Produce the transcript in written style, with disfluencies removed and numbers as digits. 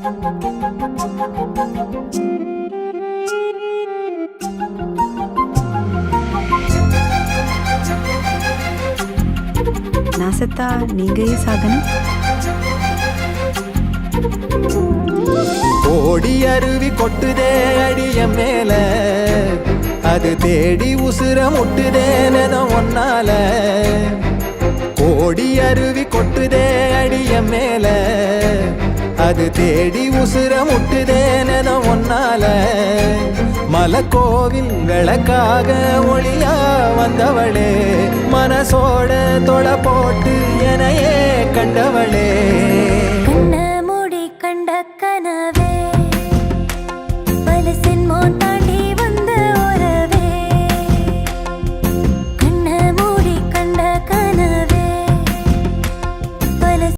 நான் செத்தா நீங்க ஏன் சாகணும்? ஓடி அருவி கொட்டுதே அடிய மேல, அது தேடி உசுர முட்டுதேன ஒன்னால. ஓடி அருவி கொட்டுதே அடிய மேல, அது தேடி உசுர முட்டுதேன ஒன்னால. மலக்கோவில் விளக்காக ஒளியா வந்தவளே, மனசோட தொட போட்டு எனையே கண்டவளே.